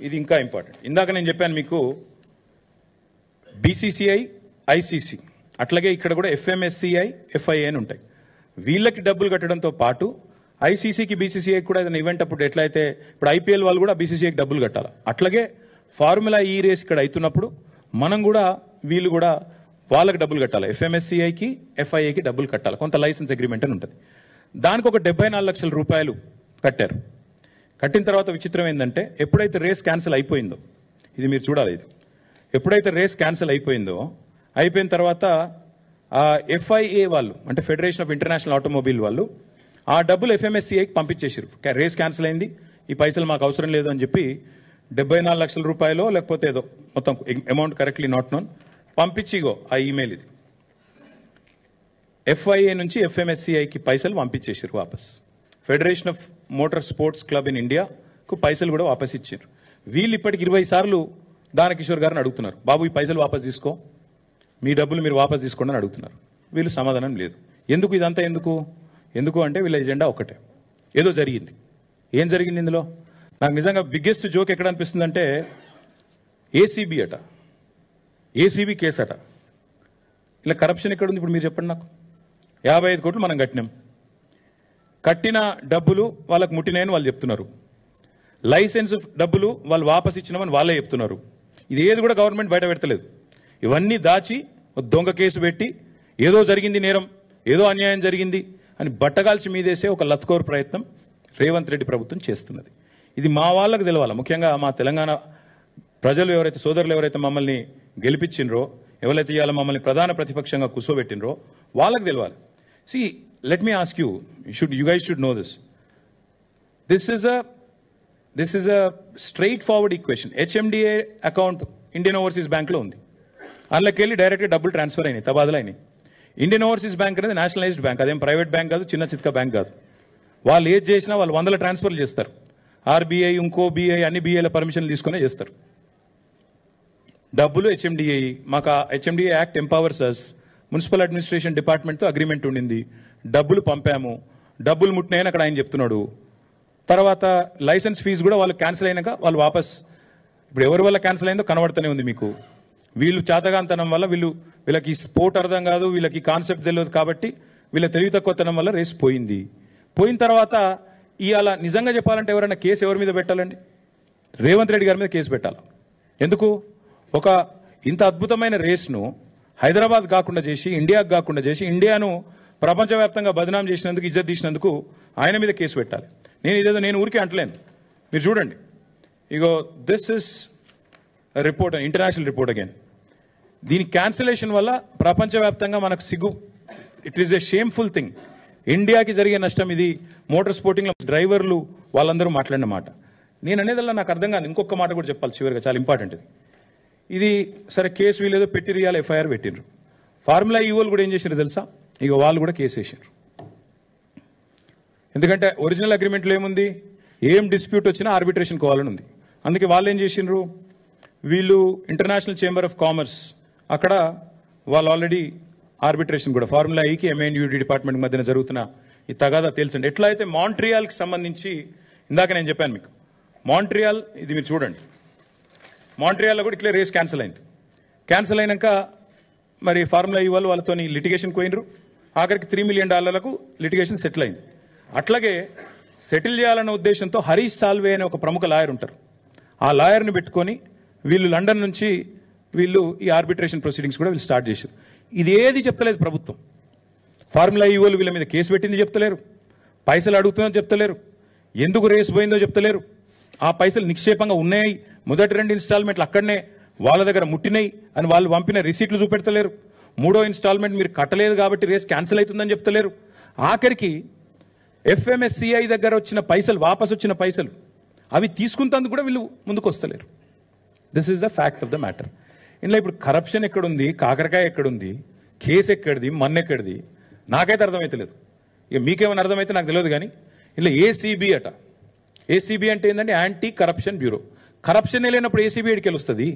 ఇది ఇంకా ఇంపార్టెంట్. ఇందాక నేను చెప్పాను మీకు బీసీసీఐ, ఐసీసీ, అట్లాగే ఇక్కడ కూడా ఎఫ్ఎంఎస్సిఐ, ఎఫ్ఐఏ అని ఉంటాయి. వీళ్ళకి డబ్బులు కట్టడంతో పాటు ఐసీసీకి, బీసీసీఐకి కూడా ఏదైనా ఈవెంట్ అప్పుడు ఎట్లయితే ఇప్పుడు ఐపీఎల్ వాళ్ళు కూడా బీసీసీఐకి డబ్బులు కట్టాలి, అట్లాగే ఫార్ములా ఈ రేస్ ఇక్కడ అవుతున్నప్పుడు మనం కూడా వీళ్ళు కూడా వాళ్ళకి డబ్బులు కట్టాలి. ఎఫ్ఎంఎస్సిఐకి, ఎఫ్ఐఏకి డబ్బులు కట్టాలి. కొంత లైసెన్స్ అగ్రిమెంట్ అని ఉంటుంది. దానికి ఒక 74 లక్షల రూపాయలు కట్టారు. కట్టిన తర్వాత విచిత్రం ఏంటంటే ఎప్పుడైతే రేస్ క్యాన్సిల్ అయిపోయిందో, ఇది మీరు చూడాలి, ఇది ఎప్పుడైతే రేస్ క్యాన్సిల్ అయిపోయిందో, అయిపోయిన తర్వాత ఎఫ్ఐఏ వాళ్ళు అంటే ఫెడరేషన్ ఆఫ్ ఇంటర్నేషనల్ ఆటోమొబైల్ వాళ్ళు ఆ డబ్బులు ఎఫ్ఎంఎస్సిఐకి పంపించేసారు. రేస్ క్యాన్సిల్ అయింది, ఈ పైసలు మాకు అవసరం లేదు అని చెప్పి 74 లక్షల రూపాయలు లేకపోతే ఏదో మొత్తం అమౌంట్ కరెక్ట్లీ నాట్ నోన్ పంపించిగో ఆ ఈమెయిల్. ఇది ఎఫ్ఐఏ నుంచి ఎఫ్ఎంఎస్సిఐకి పైసలు పంపించేసారు వాపస్. Federation of motor sports club in ఇండియాకు పైసలు కూడా వాపస్ ఇచ్చారు. వీళ్ళు ఇప్పటికి 20 సార్లు దానకిషోర్ గారిని అడుగుతున్నారు, బాబు ఈ పైసలు వాపస్ తీసుకో, మీ డబ్బులు మీరు వాపస్ తీసుకోండి అని అడుగుతున్నారు. వీళ్ళు సమాధానం లేదు. ఎందుకు ఇదంతా ఎందుకు అంటే వీళ్ళ ఎజెండా ఒకటే, ఏదో జరిగింది. ఏం జరిగింది ఇందులో? నాకు నిజంగా బిగ్గెస్ట్ జోక్ ఎక్కడ అనిపిస్తుందంటే ఏసీబీ అట, ఏసీబీ కేసు అట. ఇలా కరప్షన్ ఎక్కడ ఉంది ఇప్పుడు మీరు చెప్పండి నాకు. 55 కోట్లు మనం కట్టినాం, కట్టిన డబ్బులు వాళ్ళకు ముట్టినాయని వాళ్ళు చెప్తున్నారు. లైసెన్స్ డబ్బులు వాళ్ళు వాపస్ ఇచ్చినామని వాళ్ళే చెప్తున్నారు. ఇది ఏది కూడా గవర్నమెంట్ బయట పెడతలేదు. ఇవన్నీ దాచి దొంగ కేసు పెట్టి ఏదో జరిగింది నేరం, ఏదో అన్యాయం జరిగింది అని బట్టగాల్చి మీదేసే ఒక లత్కోర్ ప్రయత్నం రేవంత్ రెడ్డి ప్రభుత్వం చేస్తున్నది. ఇది మా వాళ్ళకు తెలవాలి. ముఖ్యంగా మా తెలంగాణ ప్రజలు ఎవరైతే, సోదరులు ఎవరైతే మమ్మల్ని గెలిపించినరో, ఎవరైతే ఇవాళ మమ్మల్ని ప్రధాన ప్రతిపక్షంగా కూర్చోబెట్టినరో వాళ్ళకి తెలవాలి. See, let me ask you, you guys should know this. This is a straightforward equation. HMDA account Indian Overseas Bank లో ఉంది. అందులోకి వెళ్ళి డైరెక్ట్గా డబ్బులు ట్రాన్స్ఫర్ అయినాయి, తబాదలు అయినాయి. ఇండియన్ ఓవర్సీస్ బ్యాంక్ అనేది నేషనలైజ్డ్ బ్యాంక్, అదేం ప్రైవేట్ బ్యాంక్ కాదు, చిన్న చిత్క బ్యాంక్ కాదు. వాళ్ళు ఏది చేసినా వాళ్ళు 100 ట్రాన్స్ఫర్లు చేస్తారు. ఆర్బీఐ, ఇంకో బీఐ, అన్ని బీఐల పర్మిషన్లు తీసుకునే చేస్తారు. డబ్బులు హెచ్ఎండిఏ, మాకు హెచ్ఎండిఏ యాక్ట్ ఎంపవర్స్ అస్. మున్సిపల్ అడ్మినిస్ట్రేషన్ డిపార్ట్మెంట్తో అగ్రిమెంట్ ఉండింది, డబ్బులు పంపాము, డబ్బులు ముట్టినాయని అక్కడ ఆయన చెప్తున్నాడు. తర్వాత లైసెన్స్ ఫీజు కూడా వాళ్ళు క్యాన్సిల్ అయినాక వాళ్ళు వాపస్, ఇప్పుడు ఎవరి వల్ల క్యాన్సిల్ అయిందో కనబడుతూనే ఉంది మీకు. వీళ్ళు చేతగాంతనం వల్ల వీళ్ళకి స్పోర్ట్ అర్థం కాదు, వీళ్ళకి కాన్సెప్ట్ తెలియదు కాబట్టి వీళ్ళ తెలివి తక్కువతనం వల్ల రేస్ పోయింది. పోయిన తర్వాత ఇవాళ నిజంగా చెప్పాలంటే ఎవరైనా కేసు ఎవరి మీద పెట్టాలండి? రేవంత్ రెడ్డి గారి మీద కేసు పెట్టాలి. ఎందుకు? ఒక ఇంత అద్భుతమైన రేస్ను హైదరాబాద్ కాకుండా చేసి, ఇండియాకు కాకుండా చేసి, ఇండియాను ప్రపంచవ్యాప్తంగా బదనాం చేసినందుకు, ఇజ్జత్ తీసినందుకు ఆయన మీద కేసు పెట్టాలి. నేను ఊరికే అంటలేను. మీరు చూడండి, ఇగో this is report, international report again. దీని క్యాన్సిలేషన్ వల్ల ప్రపంచవ్యాప్తంగా మనకు సిగ్గు. It is a shameful thing. ఇండియాకి జరిగే నష్టం ఇది. మోటార్ స్పోర్టింగ్లో డ్రైవర్లు వాళ్ళందరూ మాట్లాడిన మాట. నేను అనేదల్లా నాకు అర్థం కాదు. ఇంకొక మాట కూడా చెప్పాలి చివరిగా, చాలా ఇంపార్టెంట్ ఇది. సరే కేసు వీళ్ళేదో పెట్టిరియాలి, ఎఫ్ఐఆర్ పెట్టిండ్రు. ఫార్ములా ఈవోలు కూడా ఏం చేశారు తెలుసా? ఇక వాళ్ళు కూడా కేసు వేసారు. ఎందుకంటే ఒరిజినల్ అగ్రిమెంట్లో ఏముంది? ఏం డిస్ప్యూట్ వచ్చినా ఆర్బిట్రేషన్ కోవాలని ఉంది. అందుకే వాళ్ళు ఏం చేసిండ్రు, వీళ్ళు ఇంటర్నేషనల్ చేంబర్ ఆఫ్ కామర్స్, అక్కడ వాళ్ళు ఆల్రెడీ ఆర్బిట్రేషన్ కూడా ఫార్ములా ఈకి ఎంఎన్యూడి డిపార్ట్మెంట్ మధ్యన జరుగుతున్న ఈ తగాదా తేల్చండి. ఎట్లా అయితే మాంట్రియాల్కి సంబంధించి ఇందాక నేను చెప్పాను మీకు, మాంట్రియాల్ ఇది మీరు చూడండి, మాంట్రియాల్లో కూడా ఇట్లే రేస్ క్యాన్సిల్ అయింది. క్యాన్సిల్ అయినాక మరి ఫార్ములా ఈ వాళ్ళతో లిటిగేషన్ పోయినరు. ఆఖరికి $3 మిలియన్ లిటిగేషన్ సెటిల్ అయింది. అట్లాగే సెటిల్ చేయాలన్న ఉద్దేశంతో హరీష్ సాల్వే అనే ఒక ప్రముఖ లాయర్ ఉంటారు. ఆ లాయర్ని పెట్టుకొని వీళ్ళు లండన్ నుంచి వీళ్ళు ఈ ఆర్బిట్రేషన్ ప్రొసీడింగ్స్ కూడా వీళ్ళు స్టార్ట్ చేశారు. ఇది ఏది చెప్తలేదు ప్రభుత్వం. ఫార్ములా ఈవోలు వీళ్ళ మీద కేసు పెట్టింది చెప్తలేరు, పైసలు అడుగుతుందో చెప్తలేరు, ఎందుకు రేసు పోయిందో చెప్తలేరు, ఆ పైసలు నిక్షేపంగా ఉన్నాయి, మొదటి 2 ఇన్స్టాల్మెంట్లు అక్కడనే వాళ్ళ దగ్గర ముట్టినాయి అని వాళ్ళు పంపిన రిసీట్లు చూపెడతలేరు, 3వ ఇన్స్టాల్మెంట్ మీరు కట్టలేదు కాబట్టి రేస్ క్యాన్సిల్ అవుతుందని చెప్తలేరు. ఆఖరికి ఎఫ్ఎంఎస్సిఐ దగ్గర వచ్చిన పైసలు, వాపసు వచ్చిన పైసలు అవి తీసుకుంటందుకు కూడా వీళ్ళు ముందుకు వస్తలేరు. This is the fact of the matter. ఇందులో ఇప్పుడు కరప్షన్ ఎక్కడుంది, కాకరకాయ ఎక్కడుంది, కేసు ఎక్కడిది, మన్నెక్కడిది నాకైతే అర్థమైతలేదు. ఇక మీకేమైనా అర్థమైతే నాకు తెలియదు. కానీ ఇలా ఏసీబీ అట. ఏసీబీ అంటే ఏంటంటే యాంటీ కరప్షన్ బ్యూరో. కరప్షన్ లేనప్పుడు ఏసీబీ ఎడికి వస్తుంది?